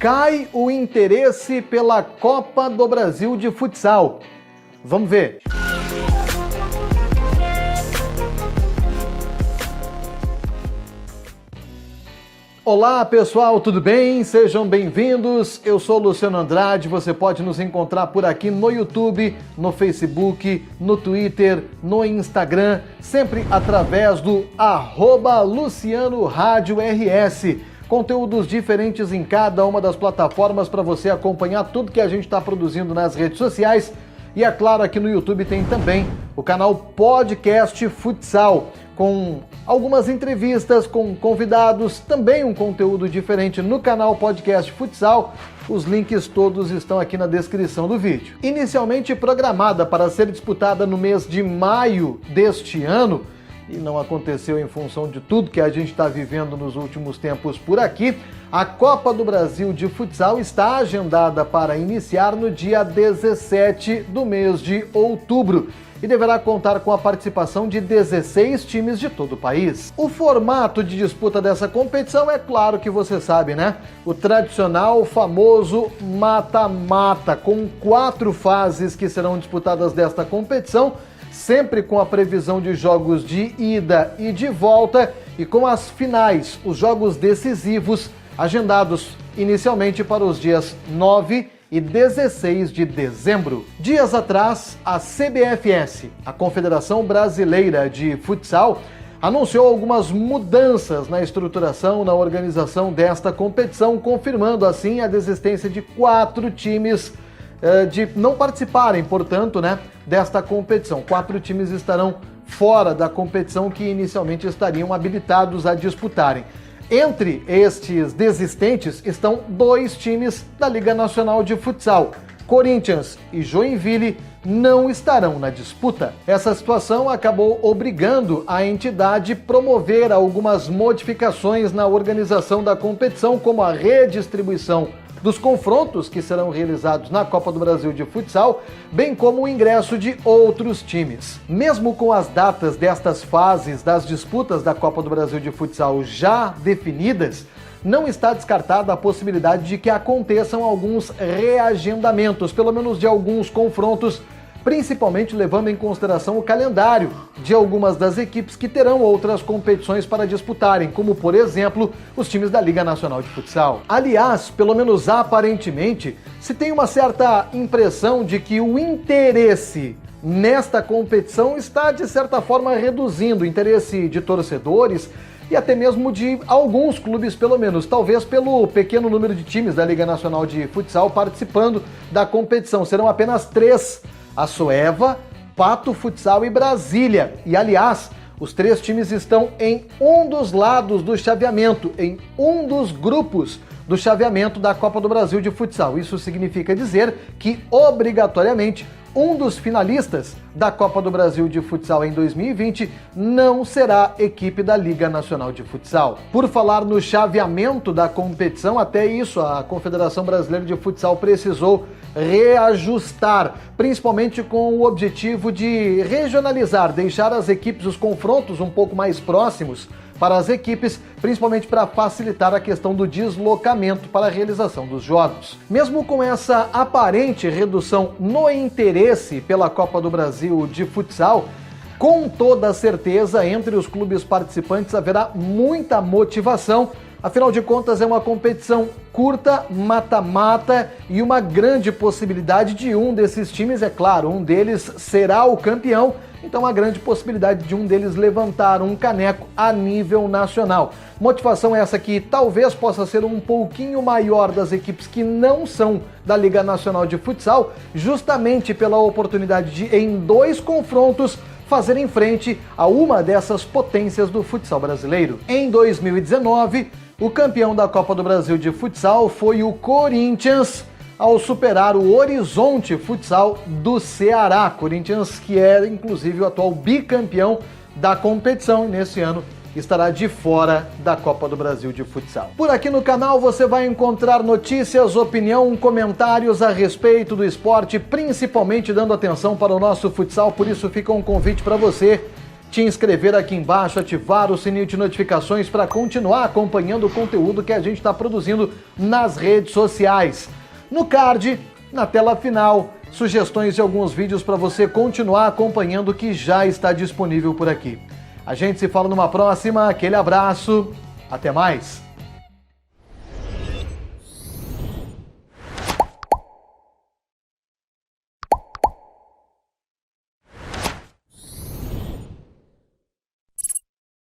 cai o interesse pela Copa do Brasil de futsal. Vamos ver. Olá pessoal, tudo bem? Sejam bem-vindos. Eu sou Luciano Andrade, você pode nos encontrar por aqui no YouTube, no Facebook, no Twitter, no Instagram, sempre através do @LucianoRádioRS. Conteúdos diferentes em cada uma das plataformas para você acompanhar tudo que a gente está produzindo nas redes sociais. E é claro, aqui no YouTube tem também o canal Podcast Futsal, com algumas entrevistas com convidados, também um conteúdo diferente no canal Podcast Futsal. Os links todos estão aqui na descrição do vídeo. Inicialmente programada para ser disputada no mês de maio deste ano, e não aconteceu em função de tudo que a gente está vivendo nos últimos tempos por aqui, a Copa do Brasil de Futsal está agendada para iniciar no dia 17 do mês de outubro e deverá contar com a participação de 16 times de todo o país. O formato de disputa dessa competição é claro que você sabe, né? O tradicional, famoso mata-mata, com 4 fases que serão disputadas desta competição, sempre com a previsão de jogos de ida e de volta e com as finais, os jogos decisivos, agendados inicialmente para os dias 9 e 16 de dezembro. Dias atrás, a CBFS, a Confederação Brasileira de Futsal, anunciou algumas mudanças na estruturação, na organização desta competição, confirmando assim a desistência de 4 times de não participarem, portanto, desta competição. 4 times estarão fora da competição que inicialmente estariam habilitados a disputarem. Entre estes desistentes estão 2 times da Liga Nacional de Futsal. Corinthians e Joinville não estarão na disputa. Essa situação acabou obrigando a entidade a promover algumas modificações na organização da competição, como a redistribuição dos confrontos que serão realizados na Copa do Brasil de Futsal, bem como o ingresso de outros times. Mesmo com as datas destas fases das disputas da Copa do Brasil de Futsal já definidas, não está descartada a possibilidade de que aconteçam alguns reagendamentos, pelo menos de alguns confrontos, principalmente levando em consideração o calendário de algumas das equipes que terão outras competições para disputarem, como, por exemplo, os times da Liga Nacional de Futsal. Aliás, pelo menos aparentemente, se tem uma certa impressão de que o interesse nesta competição está, de certa forma, reduzindo o interesse de torcedores e até mesmo de alguns clubes, pelo menos, talvez pelo pequeno número de times da Liga Nacional de Futsal participando da competição. Serão apenas 3. A Soeva, Pato Futsal e Brasília. E, aliás, os 3 times estão em um dos lados do chaveamento, em um dos grupos do chaveamento da Copa do Brasil de Futsal. Isso significa dizer que, obrigatoriamente, um dos finalistas da Copa do Brasil de Futsal em 2020 não será equipe da Liga Nacional de Futsal. Por falar no chaveamento da competição, até isso a Confederação Brasileira de Futsal precisou reajustar, principalmente com o objetivo de regionalizar, deixar as equipes, os confrontos um pouco mais próximos para as equipes, principalmente para facilitar a questão do deslocamento para a realização dos jogos. Mesmo com essa aparente redução no interesse pela Copa do Brasil de Futsal, com toda certeza entre os clubes participantes haverá muita motivação. Afinal de contas, é uma competição curta, mata-mata, e uma grande possibilidade de um desses times, é claro, um deles será o campeão, então a grande possibilidade de um deles levantar um caneco a nível nacional. Motivação essa que talvez possa ser um pouquinho maior das equipes que não são da Liga Nacional de Futsal, justamente pela oportunidade de, em 2 confrontos, fazerem frente a uma dessas potências do futsal brasileiro. Em 2019, o campeão da Copa do Brasil de Futsal foi o Corinthians, ao superar o Horizonte Futsal do Ceará. Corinthians, que é inclusive o atual bicampeão da competição, nesse ano estará de fora da Copa do Brasil de Futsal. Por aqui no canal você vai encontrar notícias, opinião, comentários a respeito do esporte, principalmente dando atenção para o nosso futsal, por isso fica um convite para você te inscrever aqui embaixo, ativar o sininho de notificações para continuar acompanhando o conteúdo que a gente está produzindo nas redes sociais. No card, na tela final, sugestões de alguns vídeos para você continuar acompanhando o que já está disponível por aqui. A gente se fala numa próxima, aquele abraço, até mais!